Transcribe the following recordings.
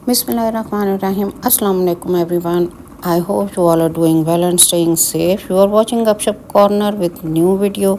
Bismillahirrahmanirrahim. Assalamu alaikum everyone. I hope you all are doing well and staying safe. You are watching Upshap Corner with new video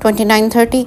29-30,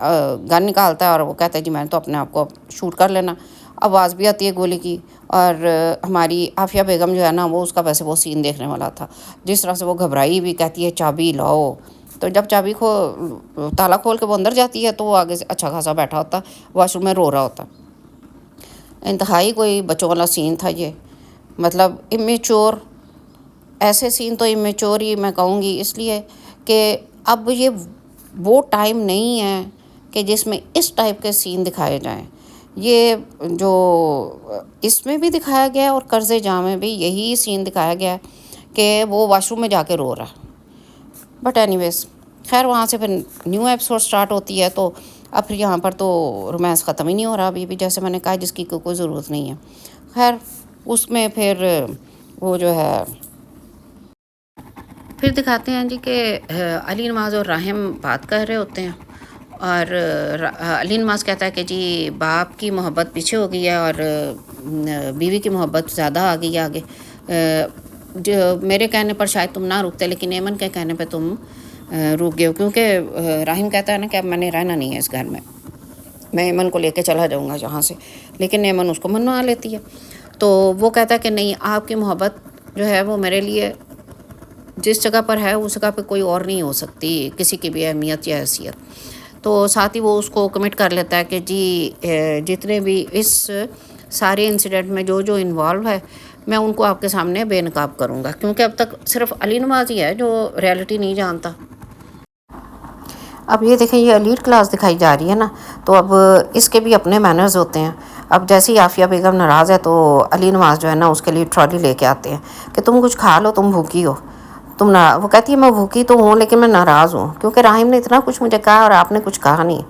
گن نکالتا ہے اور وہ کہتا ہے جی میں نے تو اپنے آپ کو شوٹ کر لینا. آواز بھی آتی ہے گولی کی. اور ہماری عافیہ بیگم جو ہے نا وہ اس کا ویسے وہ سین دیکھنے والا تھا. جس طرح سے وہ گھبرائی بھی کہتی ہے چابی لاؤ. تو جب چابی تالا کھول کے وہ اندر جاتی ہے تو وہ آگے سے اچھا خاصا بیٹھا ہوتا واش روم میں رو رہا ہوتا. انتہائی کوئی بچوں والا سین تھا یہ. مطلب امیچور. ایسے سین تو امیچور ہی میں کہوں گی اس لیے کہ اب یہ وہ ٹائم نہیں ہے کہ جس میں اس ٹائپ کے سین دکھائے جائیں. یہ جو اس میں بھی دکھایا گیا ہے اور قرض جاں میں بھی یہی سین دکھایا گیا ہے کہ وہ واش روم میں جا کے رو رہا ہے. بٹ اینی ویز خیر وہاں سے پھر نیو ایپیسوڈ سٹارٹ ہوتی ہے تو اب پھر یہاں پر تو رومانس ختم ہی نہیں ہو رہا ابھی بھی جیسے میں نے کہا جس کی کوئی ضرورت نہیں ہے. خیر اس میں پھر وہ جو ہے پھر دکھاتے ہیں جی کہ علی نواز اور راحم بات کر رہے ہوتے ہیں اور علی نواز کہتا ہے کہ جی باپ کی محبت پیچھے ہو گئی ہے اور بیوی کی محبت زیادہ آ گئی ہے آگے. جو میرے کہنے پر شاید تم نہ رکتے لیکن ایمن کے کہنے پہ تم رک گئے ہو کیونکہ راحم کہتا ہے نا کہ اب میں نے رہنا نہیں ہے اس گھر میں ایمن کو لے کے چلا جاؤں گا یہاں سے. لیکن ایمن اس کو منوا لیتی ہے. تو وہ کہتا ہے کہ نہیں آپ کی محبت جو ہے وہ میرے لیے جس جگہ پر ہے اس جگہ پہ کوئی اور نہیں ہو سکتی کسی کی بھی اہمیت یا حیثیت. تو ساتھ ہی وہ اس کو کمٹ کر لیتا ہے کہ جی جتنے بھی اس سارے انسیڈنٹ میں جو انوالو ہے میں ان کو آپ کے سامنے بے نقاب کروں گا کیونکہ اب تک صرف علی نواز ہی ہے جو ریالٹی نہیں جانتا. اب یہ دیکھیں یہ ایلیٹ کلاس دکھائی جا رہی ہے نا تو اب اس کے بھی اپنے مینرز ہوتے ہیں. اب جیسے ہی عافیہ بیگم ناراض ہے تو علی نواز جو ہے نا اس کے لیے ٹرالی لے کے آتے ہیں کہ تم کچھ کھا لو تم بھوکی ہو. وہ کہتی ہے میں بھوکی تو ہوں لیکن میں ناراض ہوں کیونکہ راحم نے اتنا کچھ مجھے کہا اور آپ نے کچھ کہا نہیں.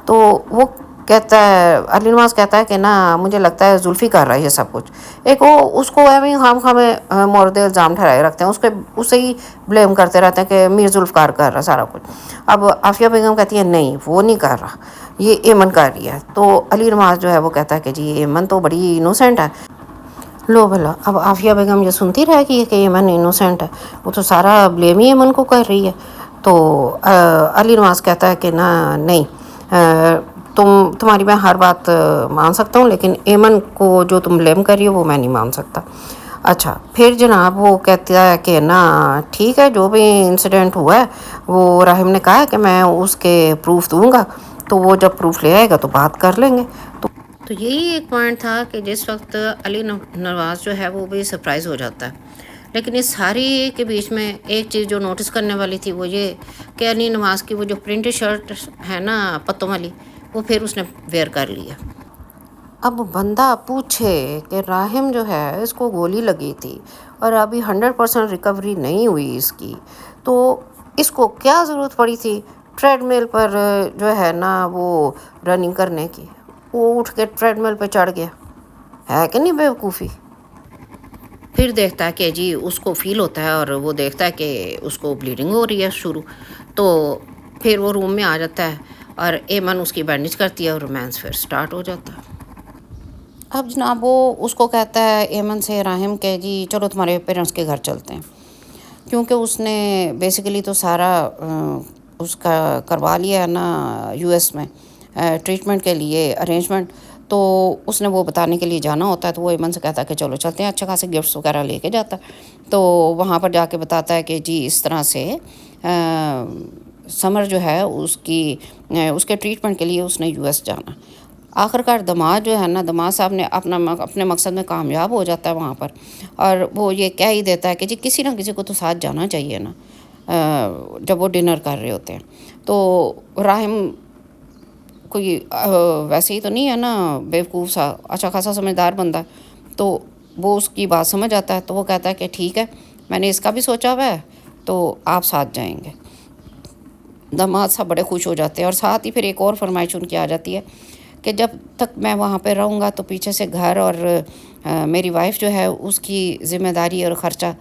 تو وہ کہتا ہے علی نواز کہتا ہے کہ نا مجھے لگتا ہے زلفی کر رہا ہے یہ سب کچھ. ایک وہ اس کو خام خواہ مورد الزام ٹھہرائے رکھتے ہیں اسے ہی بلیم کرتے رہتے ہیں کہ میر ذوالفقار کر رہا سارا کچھ. اب عافیہ بیگم کہتی ہے نہیں وہ نہیں کر رہا یہ ایمن کر رہی ہے. تو علی نواز جو ہے وہ کہتا ہے کہ جی ایمن تو بڑی انوسینٹ ہے. لو بھلا اب عافیہ بیگم یہ سنتی رہے گی کہ ایمن انوسینٹ ہے وہ تو سارا بلیم ہی ایمن کو کر رہی ہے. تو علی نواز کہتا ہے کہ نہیں تمہاری میں ہر بات مان سکتا ہوں لیکن ایمن کو جو تم بلیم کر رہی ہو وہ میں نہیں مان سکتا. اچھا پھر جناب وہ کہتا ہے کہ ٹھیک ہے جو بھی انسیڈنٹ ہوا ہے وہ راحم نے کہا ہے کہ میں اس کے پروف دوں گا تو وہ جب پروف لے آئے گا تو بات کر لیں گے. تو یہی ایک پوائنٹ تھا کہ جس وقت علی نواز جو ہے وہ بھی سرپرائز ہو جاتا ہے. لیکن اس ساری کے بیچ میں ایک چیز جو نوٹس کرنے والی تھی وہ یہ کہ علی نواز کی وہ جو پرنٹڈ شرٹ ہے نا پتوں والی وہ پھر اس نے ویئر کر لیا. اب بندہ پوچھے کہ راحم جو ہے اس کو گولی لگی تھی اور ابھی 100% ریکوری نہیں ہوئی اس کی تو اس کو کیا ضرورت پڑی تھی ٹریڈ مل پر جو ہے نا وہ رننگ کرنے کی. وہ اٹھ کے ٹریڈ مل پہ چڑھ گیا ہے کہ نہیں بیوقوفی. پھر دیکھتا ہے کہ جی اس کو فیل ہوتا ہے اور وہ دیکھتا ہے کہ اس کو بلیڈنگ ہو رہی ہے شروع. تو پھر وہ روم میں آ جاتا ہے اور ایمن اس کی بینڈیج کرتی ہے اور رومانس پھر سٹارٹ ہو جاتا ہے. اب جناب وہ اس کو کہتا ہے ایمن سے راحم کہ جی چلو تمہارے پیرنٹس کے گھر چلتے ہیں کیونکہ اس نے بیسیکلی تو سارا اس کا کروا لیا ہے نا یو ایس میں ٹریٹمنٹ کے لیے ارینجمنٹ. تو اس نے وہ بتانے کے لیے جانا ہوتا ہے تو وہ ایمن سے کہتا ہے کہ چلو چلتے ہیں اچھا خاصے گفٹس وغیرہ لے کے جاتا ہے. تو وہاں پر جا کے بتاتا ہے کہ جی اس طرح سے سمر جو ہے اس کے ٹریٹمنٹ کے لیے اس نے یو ایس جانا. آخرکار دماد جو ہے نا دماد صاحب نے اپنے مقصد میں کامیاب ہو جاتا ہے وہاں پر اور وہ یہ کہہ ہی دیتا ہے کہ جی کسی نہ کسی کو تو ساتھ جانا چاہیے نا جب وہ ڈنر کر رہے ہوتے ہیں. تو راحم کوئی ویسے ہی تو نہیں ہے نا بیوقوف سا اچھا خاصا سمجھدار بندہ تو وہ اس کی بات سمجھ آتا ہے. تو وہ کہتا ہے کہ ٹھیک ہے میں نے اس کا بھی سوچا ہوا ہے تو آپ ساتھ جائیں گے. دماد صاحب بڑے خوش ہو جاتے ہیں اور ساتھ ہی پھر ایک اور فرمائش ان کی آ جاتی ہے کہ جب تک میں وہاں پہ رہوں گا تو پیچھے سے گھر اور میری وائف جو ہے اس کی ذمہ داری اور خرچہ.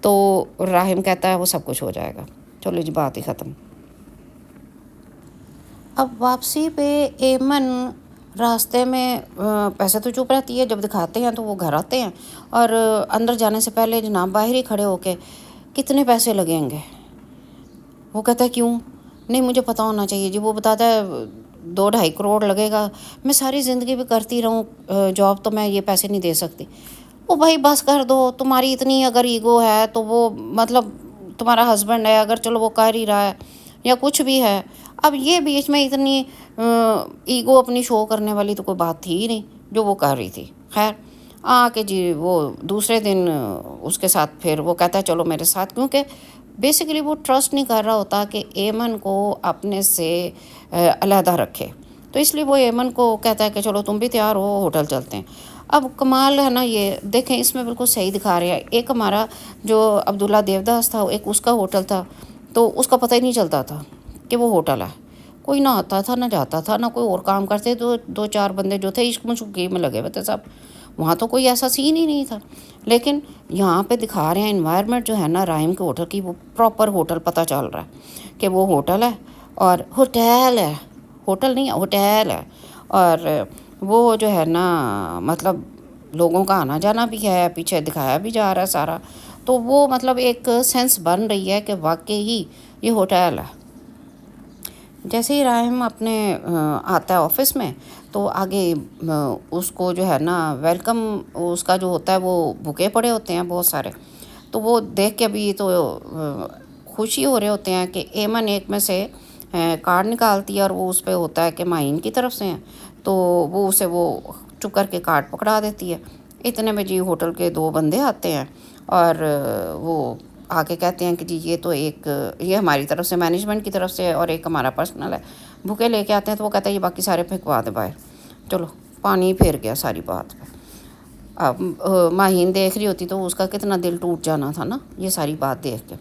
تو راحم کہتا ہے وہ سب کچھ ہو جائے گا. چلو جی بات ہی ختم. اب واپسی پہ ایمن راستے میں پیسے تو چپ رہتی ہے جب دکھاتے ہیں تو وہ گھر آتے ہیں اور اندر جانے سے پہلے جناب باہر ہی کھڑے ہو کے کتنے پیسے لگیں گے. وہ کہتا ہے کیوں نہیں مجھے پتہ ہونا چاہیے. جی وہ بتاتا ہے 2-2.5 کروڑ لگے گا، میں ساری زندگی بھی کرتی رہوں جاب تو میں یہ پیسے نہیں دے سکتی۔ او بھائی بس کر دو، تمہاری اتنی اگر ایگو ہے تو وہ مطلب تمہارا ہسبینڈ ہے اگر چلو وہ کر ہی رہا ہے یا کچھ بھی ہے، اب یہ بیچ میں اتنی ایگو اپنی شو کرنے والی تو کوئی بات تھی ہی نہیں جو وہ کر رہی تھی۔ خیر کہ جی وہ دوسرے دن اس کے ساتھ پھر وہ کہتا ہے چلو میرے ساتھ، کیونکہ بیسیکلی وہ ٹرسٹ نہیں کر رہا ہوتا کہ ایمن کو اپنے سے علیحدہ رکھے، تو اس لیے وہ ایمن کو کہتا ہے کہ چلو تم بھی تیار ہو ہوٹل چلتے ہیں۔ اب کمال ہے نا، یہ دیکھیں اس میں بالکل صحیح دکھا رہے ہیں۔ ایک ہمارا جو عبداللہ دیوداس تھا، ایک اس کا ہوٹل تھا، تو اس کا پتہ ہی نہیں چلتا تھا کہ وہ ہوٹل ہے، کوئی نہ آتا تھا نہ جاتا تھا نہ کوئی اور کام کرتے، تو 2-4 بندے جو تھے عشق مشقی میں لگے ہوئے تھے سب، وہاں تو کوئی ایسا سین ہی نہیں تھا۔ لیکن یہاں پہ دکھا رہے ہیں انوائرمنٹ جو ہے نا راحم کے ہوٹل کی، وہ پراپر ہوٹل پتہ چل رہا ہے کہ وہ ہوٹل ہے اور ہوٹل ہے، ہوٹل نہیں ہوٹل ہے، اور وہ جو ہے نا مطلب لوگوں کا آنا جانا بھی ہے، پیچھے دکھایا بھی جا رہا ہے سارا، تو وہ مطلب ایک سینس بن رہی ہے کہ واقعی یہ ہوٹل ہے۔ جیسے ہی راحم اپنے آتا ہے آفس میں، تو آگے اس کو جو ہے نا ویلکم اس کا جو ہوتا ہے وہ بھوکے پڑے ہوتے ہیں بہت سارے، تو وہ دیکھ کے بھی تو خوشی ہو رہے ہوتے ہیں کہ ایمن ایک میں سے کارڈ نکالتی ہے اور وہ اس پہ ہوتا ہے کہ معین کی طرف سے ہیں، تو وہ اسے وہ چپ کر کے کارڈ پکڑا دیتی ہے۔ اتنے میں جی ہوٹل کے 2 بندے آتے ہیں اور وہ آ کے کہتے ہیں کہ جی یہ تو ایک یہ ہماری طرف سے مینجمنٹ کی طرف سے ہے اور ایک ہمارا پرسنل ہے، بھوکے لے کے آتے ہیں، تو وہ کہتا ہے یہ باقی سارے پھینکوا دے باہر۔ چلو پانی پھیر گیا ساری بات پہ۔ اب ماہین دیکھ رہی ہوتی تو اس کا کتنا دل ٹوٹ جانا تھا نا یہ ساری بات دیکھ کے۔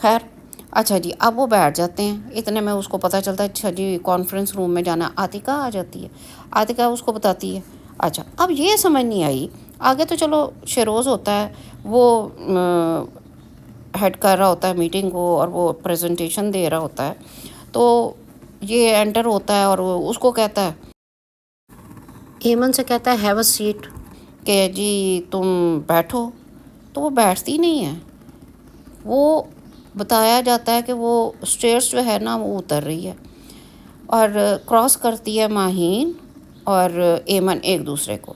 خیر اچھا جی اب وہ بیٹھ جاتے ہیں، اتنے میں اس کو پتہ چلتا ہے اچھا جی کانفرنس روم میں جانا، عاتقہ آ جاتی ہے، عاتقہ اس کو بتاتی ہے۔ اچھا اب یہ سمجھ نہیں آئی آگے، تو چلو شیروز ہوتا ہے وہ ہیڈ کر رہا ہوتا ہے میٹنگ کو اور وہ پریزنٹیشن دے رہا ہوتا ہے، تو یہ انٹر ہوتا ہے اور وہ اس کو کہتا ہے، ایمن سے کہتا ہے ہیو اے سیٹ، کہ جی تم بیٹھو، تو وہ بیٹھتی نہیں ہے۔ وہ بتایا جاتا ہے کہ وہ اسٹیئرس جو ہے نا وہ اتر رہی ہے اور کراس کرتی ہے ماہین اور ایمن ایک دوسرے کو۔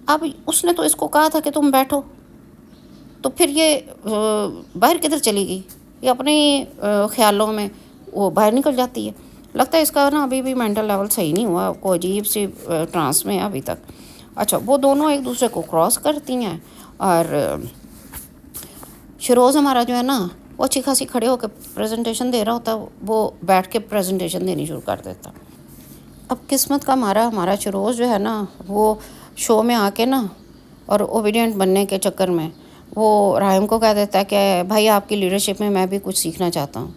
اب اس نے تو اس کو کہا تھا کہ تم بیٹھو، تو پھر یہ باہر کدھر چلی گئی، یہ اپنے خیالوں میں وہ باہر نکل جاتی ہے۔ لگتا ہے اس کا نا ابھی بھی مینٹل لیول صحیح نہیں ہوا، کوئی عجیب سی ٹرانس میں ہے ابھی تک۔ اچھا وہ دونوں ایک دوسرے کو کراس کرتی ہیں اور شیروز ہمارا جو ہے نا وہ اچھی خاصی کھڑے ہو کے پریزنٹیشن دے رہا ہوتا ہے، وہ بیٹھ کے پریزنٹیشن دینی شروع کر دیتا۔ اب قسمت کا ہمارا شیروز جو ہے نا وہ شو میں آ کے نا اور اوبیڈینٹ بننے کے چکر میں وہ راحم کو کہہ دیتا ہے کہ بھائی آپ کی لیڈرشپ میں بھی کچھ سیکھنا چاہتا ہوں،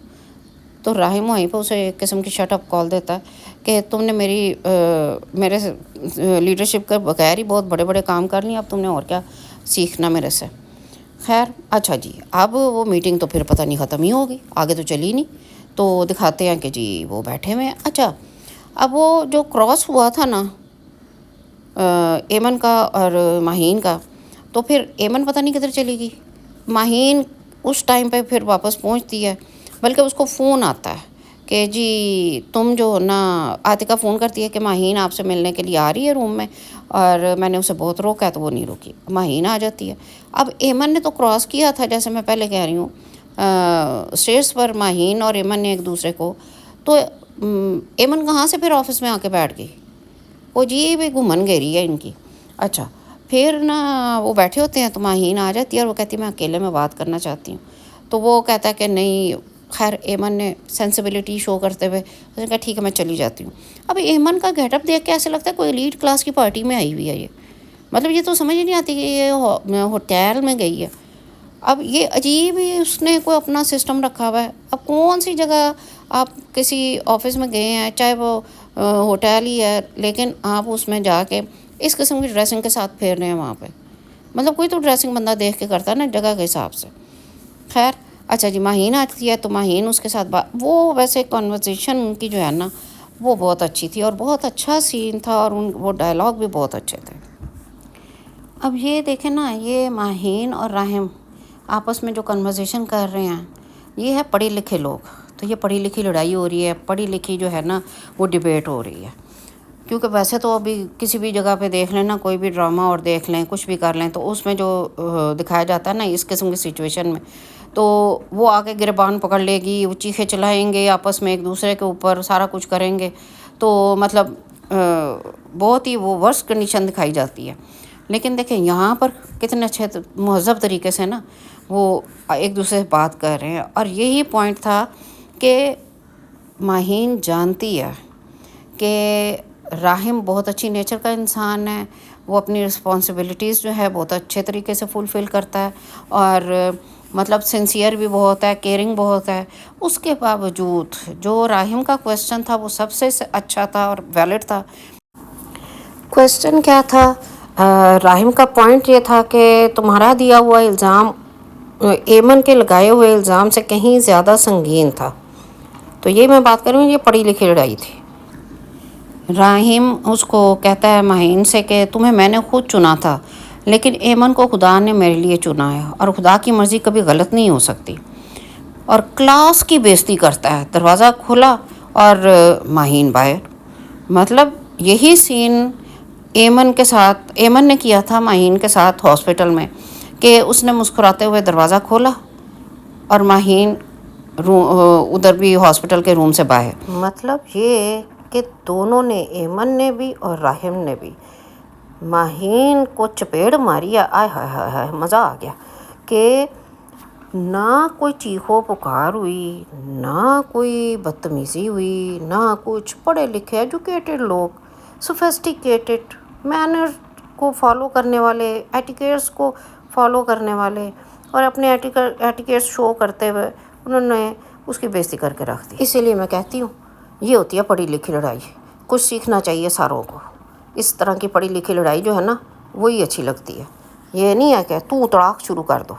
تو راحم وہیں پہ اسے ایک قسم کی شٹ اپ کال دیتا ہے کہ تم نے میرے لیڈرشپ کے بغیر ہی بہت بڑے بڑے کام کر لیے، اب تم نے اور کیا سیکھنا میرے سے۔ خیر اچھا جی اب وہ میٹنگ تو پھر پتہ نہیں ختم ہی ہوگی، آگے تو چلی نہیں، تو دکھاتے ہیں کہ جی وہ بیٹھے ہوئے ہیں۔ اچھا اب وہ جو کراس ہوا تھا نا ایمن کا اور ماہین کا، تو پھر ایمن پتہ نہیں کدھر چلی گئی، ماہین اس ٹائم پہ پھر واپس پہنچتی ہے، بلکہ اس کو فون آتا ہے کہ جی تم جو نا، عاتقہ فون کرتی ہے کہ ماہین آپ سے ملنے کے لیے آ رہی ہے روم میں، اور میں نے اسے بہت روکا ہے تو وہ نہیں روکی، ماہین آ جاتی ہے۔ اب ایمن نے تو کراس کیا تھا جیسے میں پہلے کہہ رہی ہوں اسٹیئرس پر، ماہین اور ایمن نے ایک دوسرے کو، تو ایمن کہاں سے پھر آفس میں آ کے بیٹھ گئی، وہ جی بھی گھومن گیری ہے ان کی۔ اچھا پھر نا وہ بیٹھے ہوتے ہیں تو ماہین آ جاتی ہے اور وہ کہتی ہے میں اکیلے میں بات کرنا چاہتی ہوں، تو وہ کہتا ہے کہ نہیں۔ خیر ایمن نے سینسیبلٹی شو کرتے ہوئے اس نے کہا ٹھیک ہے میں چلی جاتی ہوں۔ اب ایمن کا گیٹ اپ دیکھ کے ایسے لگتا ہے کوئی ایلیٹ کلاس کی پارٹی میں آئی ہوئی ہے یہ، مطلب یہ تو سمجھ ہی نہیں آتی کہ یہ ہوٹل میں گئی ہے۔ اب یہ عجیب ہی اس نے کوئی اپنا سسٹم رکھا ہوا ہے۔ اب کون سی جگہ آپ کسی آفس میں گئے ہیں، چاہے وہ ہوٹل ہی ہے، لیکن آپ اس میں جا کے اس قسم کی ڈریسنگ کے ساتھ پھیر رہے ہیں وہاں پہ، مطلب کوئی تو ڈریسنگ بندہ دیکھ کے کرتا ہے نا جگہ کے حساب سے۔ خیر اچھا جی ماہین آتی ہے تو ماہین اس کے ساتھ وہ ویسے کنورسیشن ان کی جو ہے نا وہ بہت اچھی تھی اور بہت اچھا سین تھا، اور وہ ڈائلاگ بھی بہت اچھے تھے۔ اب یہ دیکھیں نا، یہ ماہین اور راحم آپس میں جو کنورسیشن کر رہے ہیں، یہ ہے پڑھے لکھے لوگ، تو تو یہ پڑھی لکھی لڑائی ہو رہی ہے، پڑھی لکھی جو ہے نا وہ ڈبیٹ ہو رہی ہے. کیونکہ ویسے تو ابھی کسی بھی جگہ پہ دیکھ لیں نا، کوئی بھی ڈرامہ اور دیکھ لیں، کچھ بھی کر لیں، تو اس میں جو دکھایا جاتا ہے نا اس قسم کی سچویشن میں، تو وہ آگے گربان پکڑ لے گی، وہ چیخے چلائیں گے آپس میں ایک دوسرے کے اوپر، سارا کچھ کریں گے. تو مطلب بہت ہی وہ ورس کنڈیشن دکھائی جاتی ہے. لیکن دیکھیں یہاں پر کتنے اچھے مہذب طریقے سے نا وہ ایک دوسرے سے بات کر رہے ہیں. اور یہی پوائنٹ تھا کہ ماہین جانتی ہے کہ راحم بہت اچھی نیچر کا انسان ہے، وہ اپنی رسپانسبلٹیز جو ہے بہت اچھے طریقے سے فلفل کرتا ہے، اور مطلب سنسیئر بھی بہت ہے، کیئرنگ بہت ہے. اس کے باوجود جو راحم کا کویسچن تھا وہ سب سے اچھا تھا اور ویلڈ تھا. کویسچن کیا تھا؟ راحم کا پوائنٹ یہ تھا کہ تمہارا دیا ہوا الزام ایمن کے لگائے ہوئے الزام سے کہیں زیادہ سنگین تھا. تو یہ میں بات کروں، یہ پڑھی لکھی لڑائی تھی. راحم اس کو کہتا ہے ماہین سے کہ تمہیں میں نے خود چنا تھا، لیکن ایمن کو خدا نے میرے لیے چنا ہے، اور خدا کی مرضی کبھی غلط نہیں ہو سکتی. اور کلاس کی بےزتی کرتا ہے. دروازہ کھلا اور ماہین باہر. مطلب یہی سین ایمن نے کیا تھا ماہین کے ساتھ ہاسپٹل میں، کہ اس نے مسکراتے ہوئے دروازہ کھولا اور ماہین ادھر بھی ہاسپٹل کے روم سے باہر. مطلب یہ کہ دونوں نے، ایمن نے بھی اور راحم نے بھی، ماہین کو چپیڑ ماری. آئے ہائے ہائے ہائے، مزہ آ گیا کہ نہ کوئی چیخو پکار ہوئی، نہ کوئی بدتمیزی ہوئی، نہ کچھ. پڑھے لکھے ایجوکیٹڈ لوگ، سوفیسٹیکیٹڈ مینر کو فالو کرنے والے، ایٹیکیٹس کو فالو کرنے والے، اور اپنے ایٹیکیٹس شو کرتے ہوئے انہوں نے اس کی بےزتی کر کے رکھ دی. اسی لیے میں کہتی ہوں یہ ہوتی ہے پڑھی لکھی لڑائی. کچھ سیکھنا چاہیے ساروں کو. اس طرح کی پڑھی لکھی لڑائی جو ہے نا وہی اچھی لگتی ہے. یہ نہیں ہے کہ تو تڑاک شروع کر دو.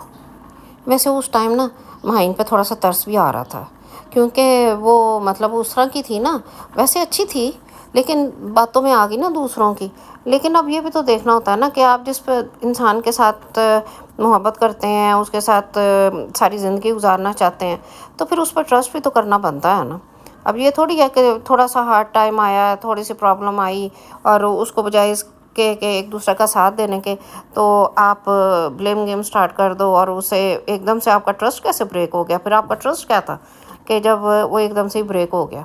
ویسے اس ٹائم نا ماہین پہ تھوڑا سا ترس بھی آ رہا تھا، کیونکہ وہ مطلب اس طرح کی تھی نا، ویسے اچھی تھی لیکن باتوں میں آ گئی نا دوسروں کی. لیکن اب یہ بھی تو دیکھنا ہوتا ہے نا کہ آپ جس پہ انسان کے ساتھ محبت کرتے ہیں، اس کے ساتھ ساری زندگی گزارنا چاہتے ہیں، تو پھر اس پر ٹرسٹ بھی تو کرنا بنتا ہے نا. اب یہ تھوڑی ہے کہ تھوڑا سا ہارڈ ٹائم آیا، تھوڑی سی پرابلم آئی، اور اس کو بجائے اس کے کہ ایک دوسرے کا ساتھ دینے کے تو آپ بلیم گیم سٹارٹ کر دو، اور اسے ایک دم سے آپ کا ٹرسٹ کیسے بریک ہو گیا؟ پھر آپ کا ٹرسٹ کیا تھا کہ جب وہ ایک دم سے ہی بریک ہو گیا؟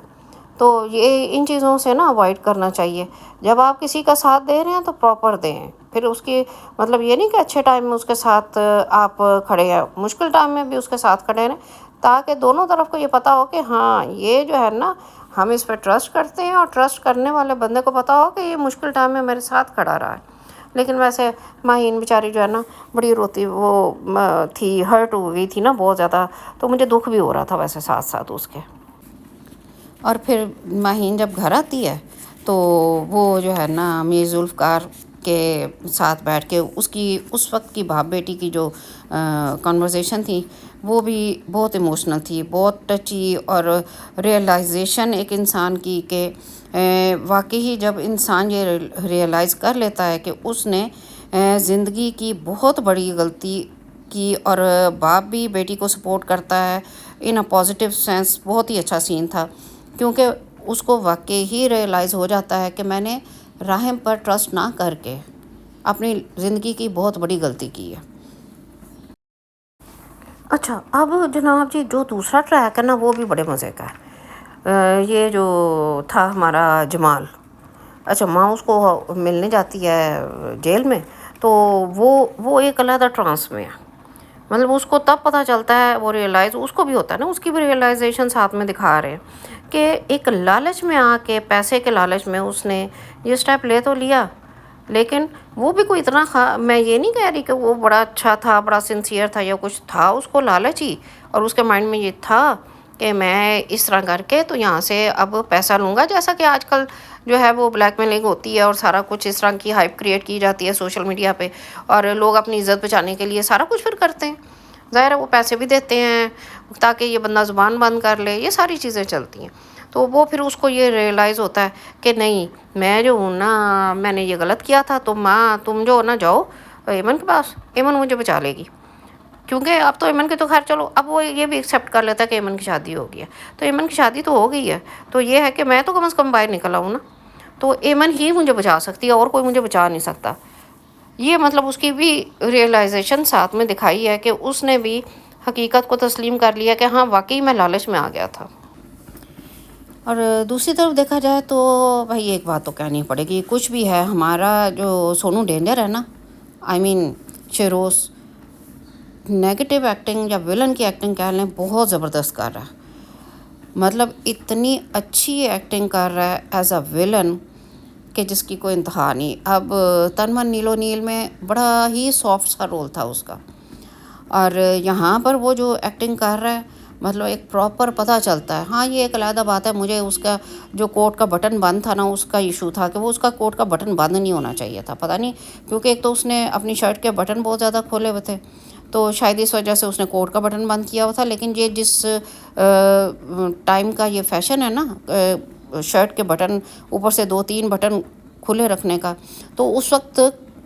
تو یہ ان چیزوں سے نا اوائڈ کرنا چاہیے. جب آپ کسی کا ساتھ دے رہے ہیں تو پراپر دیں. پھر اس کی مطلب یہ نہیں کہ اچھے ٹائم میں اس کے ساتھ آپ کھڑے ہیں، مشکل ٹائم میں بھی اس کے ساتھ کھڑے رہیں، تاکہ دونوں طرف کو یہ پتہ ہو کہ ہاں یہ جو ہے نا ہم اس پہ ٹرسٹ کرتے ہیں، اور ٹرسٹ کرنے والے بندے کو پتہ ہو کہ یہ مشکل ٹائم میں میرے ساتھ کھڑا رہا ہے. لیکن ویسے ماہین بیچاری جو ہے نا بڑی روتی وہ تھی، ہرٹ ہو گئی تھی نا بہت زیادہ. تو مجھے دکھ بھی ہو رہا تھا ویسے ساتھ ساتھ اس کے. اور پھر ماہین جب گھر آتی ہے تو وہ جو ہے نا میر ذوالفقار کے ساتھ بیٹھ کے اس وقت کی باپ بیٹی کی جو کنورزیشن تھی وہ بھی بہت ایموشنل تھی، بہت ٹچی، اور ریئلائزیشن ایک انسان کی کہ واقعی جب انسان یہ ریئلائز کر لیتا ہے کہ اس نے زندگی کی بہت بڑی غلطی کی، اور باپ بھی بیٹی کو سپورٹ کرتا ہے ان اے پازیٹیو سینس. بہت ہی اچھا سین تھا، کیونکہ اس کو واقعی ہی ریئلائز ہو جاتا ہے کہ میں نے راحم پر ٹرسٹ نہ کر کے اپنی زندگی کی بہت بڑی غلطی کی ہے. اچھا اب جناب جی جو دوسرا ٹریک ہے نا وہ بھی بڑے مزے کا ہے. یہ جو تھا ہمارا جمال، اچھا ماں اس کو ملنے جاتی ہے جیل میں، تو وہ ایک علیحدہ ٹرانس میں ہے. مطلب اس کو تب پتہ چلتا ہے، وہ ریئلائز اس کو بھی ہوتا ہے نا، اس کی بھی ریئلائزیشن ساتھ میں دکھا رہے ہیں کہ ایک لالچ میں آ کے، پیسے کے لالچ میں اس نے یہ سٹیپ لے تو لیا، لیکن وہ بھی کوئی اتنا میں یہ نہیں کہہ رہی کہ وہ بڑا اچھا تھا، بڑا سنسیئر تھا، یا کچھ تھا اس کو لالچ ہی، اور اس کے مائنڈ میں یہ تھا کہ میں اس طرح کر کے تو یہاں سے اب پیسہ لوں گا. جیسا کہ آج کل جو ہے وہ بلیک میلنگ ہوتی ہے اور سارا کچھ اس طرح کی ہائپ کریٹ کی جاتی ہے سوشل میڈیا پہ، اور لوگ اپنی عزت بچانے کے لیے سارا کچھ پھر کرتے ہیں. ظاہر ہے وہ پیسے بھی دیتے ہیں تاکہ یہ بندہ زبان بند کر لے، یہ ساری چیزیں چلتی ہیں. تو وہ پھر اس کو یہ ریئلائز ہوتا ہے کہ نہیں، میں جو ہوں نا میں نے یہ غلط کیا تھا، تو ماں تم جو نا جاؤ ایمن کے پاس، ایمن مجھے بچا لے گی. کیونکہ اب تو ایمن کی تو خیر چلو اب وہ یہ بھی ایکسیپٹ کر لیتا ہے کہ ایمن کی شادی ہو گئی ہے، تو ایمن کی شادی تو ہو گئی ہے، تو یہ ہے کہ میں تو کم از کم باہر نکل آؤں نا، تو ایمن ہی مجھے بچا سکتی ہے اور کوئی مجھے بچا نہیں سکتا. یہ مطلب اس کی بھی ریئلائزیشن ساتھ میں دکھائی ہے کہ اس نے بھی حقیقت کو تسلیم کر لیا کہ ہاں واقعی میں لالچ میں آ گیا تھا. اور دوسری طرف دیکھا جائے تو بھائی ایک بات تو کہنی پڑے گی، کچھ بھی ہے ہمارا جو سونو ڈینجر ہے نا، آئی مین شیروز، نیگیٹو ایکٹنگ یا ولن کی ایکٹنگ کہہ لیں بہت زبردست کر رہا ہے. مطلب اتنی اچھی ایکٹنگ کر رہا ہے ایز اے ولن کہ جس کی کوئی انتہا نہیں. اب تن من نیلو نیل میں بڑا ہی سافٹ سا رول تھا اس کا، اور یہاں پر وہ جو ایکٹنگ کر رہا ہے مطلب ایک پراپر پتہ چلتا ہے. ہاں یہ ایک علیحدہ بات ہے، مجھے اس کا جو کوٹ کا بٹن بند تھا نا، اس کا ایشو تھا کہ وہ اس کا کوٹ کا بٹن بند نہیں ہونا چاہیے تھا، پتہ نہیں کیونکہ ایک تو اس نے اپنی شرٹ کے بٹن بہت زیادہ کھولے ہوئے تھے، تو شاید اس وجہ سے اس نے کوٹ کا بٹن بند کیا ہوا تھا. لیکن یہ جس ٹائم کا یہ فیشن ہے نا شرٹ کے بٹن اوپر سے 2-3 بٹن کھلے رکھنے کا، تو اس وقت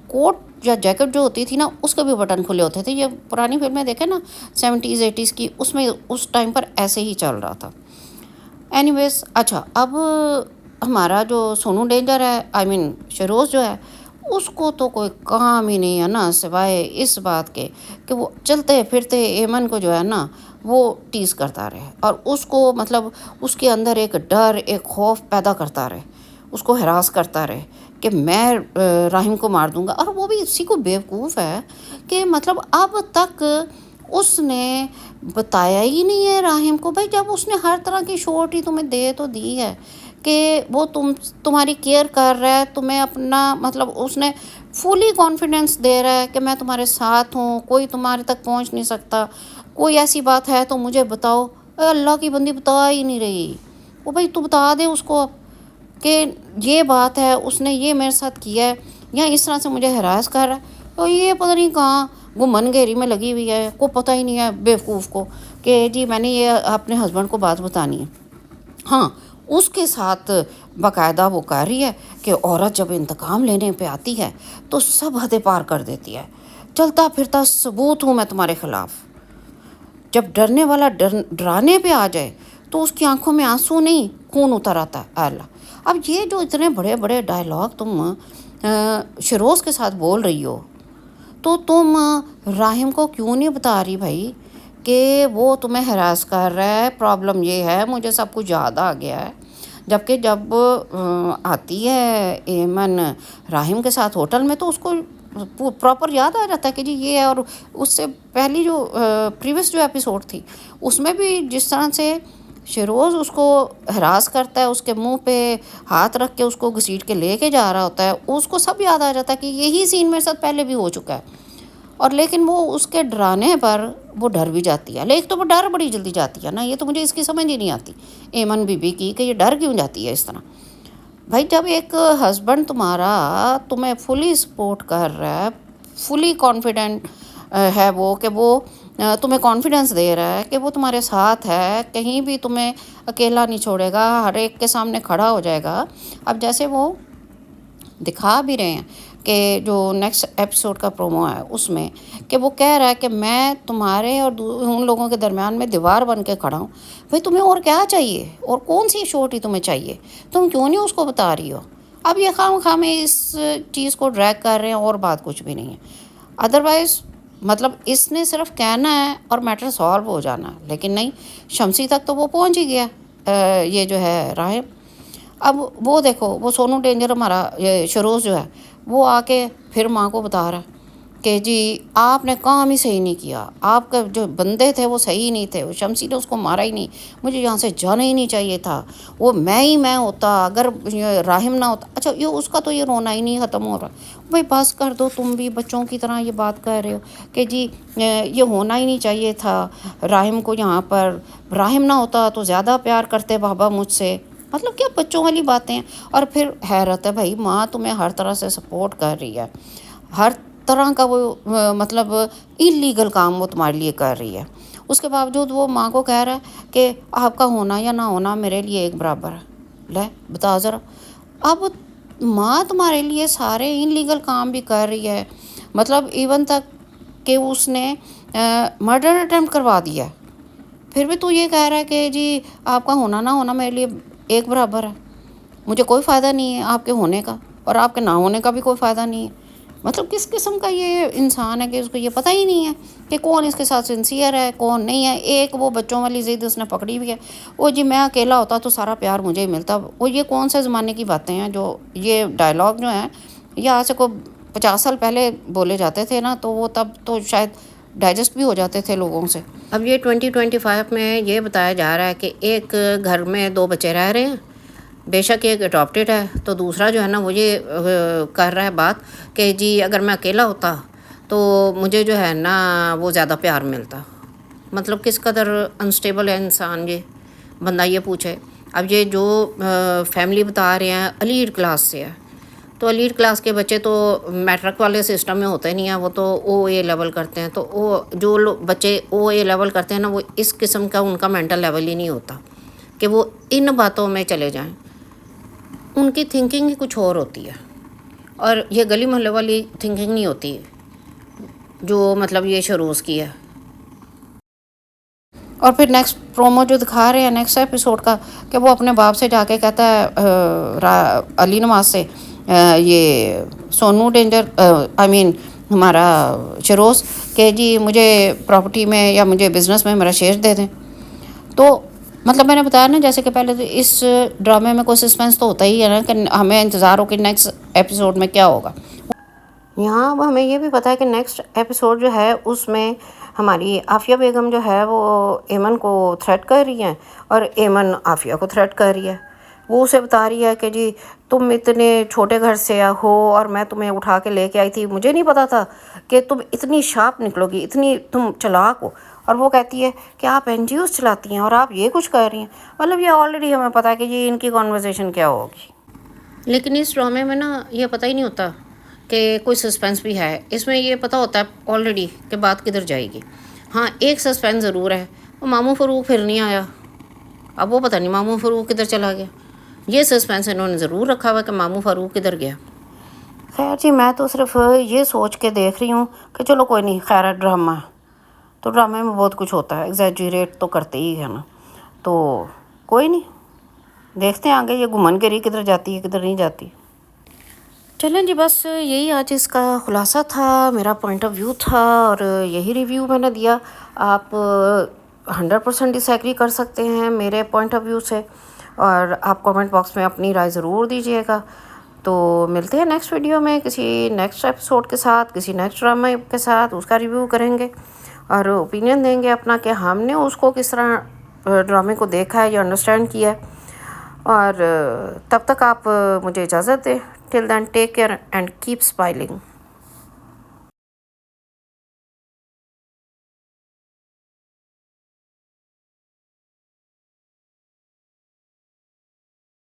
کوٹ یا جیکٹ جو ہوتی تھی نا اس کے بھی بٹن کھلے ہوتے تھے. یہ پرانی فلمیں دیکھیں نا 70s 80s کی، اس میں اس ٹائم پر ایسے ہی چل رہا تھا. اینی ویز اچھا، اب ہمارا جو سونو ڈینجر ہے آئی مین شیروز جو ہے، اس کو تو کوئی کام ہی نہیں ہے نا سوائے اس بات کے کہ وہ چلتے پھرتے ایمن کو جو ہے نا وہ ٹیز کرتا رہے، اور اس کو مطلب اس کے اندر ایک ڈر ایک خوف پیدا کرتا رہے، اس کو ہراس کرتا رہے کہ میں راہم کو مار دوں گا. اور وہ بھی اسی کو بیوقوف ہے کہ مطلب اب تک اس نے بتایا ہی نہیں ہے راہم کو. بھائی جب اس نے ہر طرح کی شورٹی تمہیں دے تو دی ہے کہ وہ تمہاری کیئر کر رہا ہے، تمہیں اپنا مطلب اس نے فلی کانفیڈنس دے رہا ہے کہ میں تمہارے ساتھ ہوں، کوئی تمہارے تک پہنچ نہیں سکتا، کوئی ایسی بات ہے تو مجھے بتاؤ. اللہ کی بندی بتا ہی نہیں رہی. وہ بھائی تو بتا دے اس کو کہ یہ بات ہے، اس نے یہ میرے ساتھ کیا ہے یا اس طرح سے مجھے ہراس کر رہا ہے. تو یہ پتہ نہیں کہاں گمن گھیری میں لگی ہوئی ہے، کو پتہ ہی نہیں ہے بیوقوف کو کہ جی میں نے یہ اپنے ہسبینڈ کو بات بتانی ہے. ہاں اس کے ساتھ باقاعدہ وہ کر رہی ہے کہ عورت جب انتقام لینے پہ آتی ہے تو سب حدیں پار کر دیتی ہے. چلتا پھرتا ثبوت ہوں میں تمہارے خلاف. جب ڈرنے والا ڈرانے پہ آ جائے تو اس کی آنکھوں میں آنسو نہیں خون اتر آتا ہے. اللہ، اب یہ جو اتنے بڑے بڑے ڈائلاگ تم شیروز کے ساتھ بول رہی ہو، تو تم راہم کو کیوں نہیں بتا رہی بھائی کہ وہ تمہیں ہراس کر رہا ہے، پرابلم یہ ہے، مجھے سب کچھ یاد آ گیا ہے. جبکہ جب آتی ہے ایمن راہم کے ساتھ ہوٹل میں تو اس کو پراپر یاد آ جاتا ہے کہ جی یہ ہے. اور اس سے پہلی جو پریویس جو ایپیسوڈ تھی اس میں بھی جس طرح سے شیروز اس کو ہراس کرتا ہے، اس کے منہ پہ ہاتھ رکھ کے اس کو گھسیٹ کے لے کے جا رہا ہوتا ہے، اس کو سب یاد آ جاتا ہے کہ یہی سین میرے ساتھ پہلے بھی ہو چکا ہے. اور لیکن وہ اس کے ڈرانے پر وہ ڈر بھی جاتی ہے. لیکن تو وہ ڈر بڑی جلدی جاتی ہے نا، یہ تو مجھے اس کی سمجھ ہی نہیں آتی ایمن بی بی کی کہ یہ ڈر کیوں جاتی ہے اس طرح. بھائی جب ایک ہسبینڈ تمہارا تمہیں فلی سپورٹ کر رہا ہے، فلی کانفیڈنٹ ہے وہ کہ وہ تمہیں کانفیڈنس دے رہا ہے کہ وہ تمہارے ساتھ ہے، کہیں بھی تمہیں اکیلا نہیں چھوڑے گا، ہر ایک کے سامنے کھڑا ہو جائے گا. اب جیسے وہ دکھا بھی رہے ہیں کہ جو نیکسٹ ایپیسوڈ کا پرومو ہے اس میں کہ وہ کہہ رہا ہے کہ میں تمہارے اور ان لوگوں کے درمیان میں دیوار بن کے کھڑا ہوں. بھئی تمہیں اور کیا چاہیے، اور کون سی شورٹی تمہیں چاہیے، تم کیوں نہیں اس کو بتا رہی ہو. اب یہ خواہ میں اس چیز کو ڈریگ کر رہے ہیں اور بات کچھ بھی نہیں ہے. ادروائز مطلب اس نے صرف کہنا ہے اور میٹر سالو ہو جانا ہے، لیکن نہیں، شمسی تک تو وہ پہنچ ہی گیا یہ جو ہے راہم. اب وہ دیکھو وہ سونو ڈینجر ہمارا یہ شیروز جو ہے وہ آ کے پھر ماں کو بتا رہا ہے کہ جی آپ نے کام ہی صحیح نہیں کیا، آپ کا جو بندے تھے وہ صحیح نہیں تھے، وہ شمسی نے اس کو مارا ہی نہیں، مجھے یہاں سے جانا ہی نہیں چاہیے تھا، وہ میں ہوتا اگر راہم نہ ہوتا. اچھا یہ اس کا تو یہ رونا ہی نہیں ختم ہو رہا. بھائی بس کر دو، تم بھی بچوں کی طرح یہ بات کر رہے ہو کہ جی یہ ہونا ہی نہیں چاہیے تھا راہم کو یہاں پر، راہم نہ ہوتا تو زیادہ پیار کرتے بابا مجھ سے. مطلب کیا بچوں والی باتیں ہیں. اور پھر حیرت ہے بھائی ماں تمہیں ہر طرح سے سپورٹ کر رہی ہے، ہر طرح کا وہ مطلب انلیگل کام وہ تمہارے لیے کر رہی ہے، اس کے باوجود وہ ماں کو کہہ رہا ہے کہ آپ کا ہونا یا نہ ہونا میرے لیے ایک برابر ہے. لے بتا ذرا، اب ماں تمہارے لیے سارے انلیگل کام بھی کر رہی ہے، مطلب ایون تک کہ اس نے مرڈر اٹیمپٹ کروا دیا ہے، پھر بھی تو یہ کہہ رہا ہے کہ جی آپ کا ہونا نہ ہونا میرے لیے ایک برابر ہے، مجھے کوئی فائدہ نہیں ہے آپ کے ہونے کا، اور آپ کے نہ ہونے کا بھی کوئی فائدہ نہیں ہے۔ مطلب کس قسم کا یہ انسان ہے کہ اس کو یہ پتہ ہی نہیں ہے کہ کون اس کے ساتھ سنسیئر ہے کون نہیں ہے۔ ایک وہ بچوں والی ضد اس نے پکڑی ہوئی ہے، وہ جی میں اکیلا ہوتا تو سارا پیار مجھے ہی ملتا۔ وہ یہ کون سے زمانے کی باتیں ہیں جو یہ ڈائلاگ جو ہیں یہ آج سے کوئی 50 سال پہلے بولے جاتے تھے نا، تو وہ تب تو شاید ڈائجسٹ بھی ہو جاتے تھے لوگوں سے۔ اب یہ 2025 میں یہ بتایا جا رہا ہے کہ ایک گھر میں 2 بچے رہ رہے ہیں، بے شک ایک اڈاپٹیڈ ہے، تو دوسرا جو ہے نا وہ یہ کر رہا ہے بات کہ جی اگر میں اکیلا ہوتا تو مجھے جو ہے نا وہ زیادہ پیار ملتا۔ مطلب کس قدر انسٹیبل ہے انسان، یہ بندہ یہ پوچھے۔ اب یہ جو فیملی بتا رہے ہیں ایلیٹ کلاس سے ہے، تو ایلیٹ کلاس کے بچے تو میٹرک والے سسٹم میں ہوتے نہیں ہیں، وہ تو او اے لیول کرتے ہیں، تو وہ جو بچے او اے لیول کرتے ہیں نا وہ اس قسم کا ان کا مینٹل لیول ہی نہیں ہوتا کہ وہ ان باتوں میں چلے جائیں۔ ان کی تھنکنگ ہی کچھ اور ہوتی ہے، اور یہ گلی محلے والی تھنکنگ نہیں ہوتی جو مطلب یہ شروز کی ہے۔ اور پھر نیکسٹ پرومو جو دکھا رہے ہیں نیکسٹ ایپیسوڈ کا، کہ وہ اپنے باپ سے جا کے کہتا ہے علی نواز سے، یہ سونو ڈینجر آئی مین ہمارا شروز، کہ جی مجھے پراپرٹی میں یا مجھے بزنس میں میرا شیئر دے دیں۔ تو مطلب میں نے بتایا نا جیسے کہ پہلے تو اس ڈرامے میں کوئی سسپینس تو ہوتا ہی ہے نا کہ ہمیں انتظار ہو کہ نیکسٹ ایپیسوڈ میں کیا ہوگا۔ یہاں اب ہمیں یہ بھی پتہ ہے کہ نیکسٹ ایپیسوڈ جو ہے اس میں ہماری عافیہ بیگم جو ہے وہ ایمن کو تھریٹ کر رہی ہیں، اور ایمن عافیہ کو تھریٹ کر رہی ہے۔ وہ اسے بتا رہی ہے کہ جی تم اتنے چھوٹے گھر سے ہو اور میں تمہیں اٹھا کے لے کے آئی تھی، مجھے نہیں پتا تھا کہ تم اتنی شارپ نکلو گی، اتنی تم چلاک ہو۔ اور وہ کہتی ہے کہ آپ این جی اوز چلاتی ہیں اور آپ یہ کچھ کر رہی ہیں۔ مطلب یہ آلریڈی ہمیں پتہ ہے کہ جی ان کی کانورسیشن کیا ہوگی، لیکن اس ڈرامے میں نا یہ پتہ ہی نہیں ہوتا کہ کوئی سسپینس بھی ہے۔ اس میں یہ پتہ ہوتا ہے آلریڈی کہ بات کدھر جائے گی۔ ہاں ایک سسپینس ضرور ہے، وہ ماموں فاروق پھر نہیں آیا، اب وہ پتہ نہیں ماموں فاروق کدھر چلا گیا۔ یہ سسپینس انہوں نے ضرور رکھا ہوا کہ ماموں فاروق کدھر گیا۔ خیر جی میں تو صرف یہ سوچ کے دیکھ رہی ہوں کہ چلو کوئی نہیں، خیر ہے ڈرامہ، تو ڈرامے میں بہت کچھ ہوتا ہے، ایگزیجریٹ تو کرتے ہی ہے نا، تو کوئی نہیں، دیکھتے ہیں آگے یہ گھومن گری کدھر جاتی ہے کدھر نہیں جاتی۔ چلیں جی بس یہی آج اس کا خلاصہ تھا، میرا پوائنٹ آف ویو تھا، اور یہی ریویو میں نے دیا۔ آپ 100% ڈس ایگری کر سکتے ہیں میرے پوائنٹ آف ویو سے، اور آپ کامنٹ باکس میں اپنی رائے ضرور دیجیے گا۔ تو ملتے ہیں نیکسٹ ویڈیو میں کسی نیکسٹ ایپیسوڈ کے ساتھ، کسی نیکسٹ ڈرامے کے ساتھ، اس کا ریویو کریں گے اور اوپینین دیں گے اپنا کہ ہم نے اس کو کس طرح ڈرامے کو دیکھا ہے یا انڈرسٹینڈ کیا ہے۔ اور تب تک آپ مجھے اجازت دیں۔ Till then take care and keep smiling.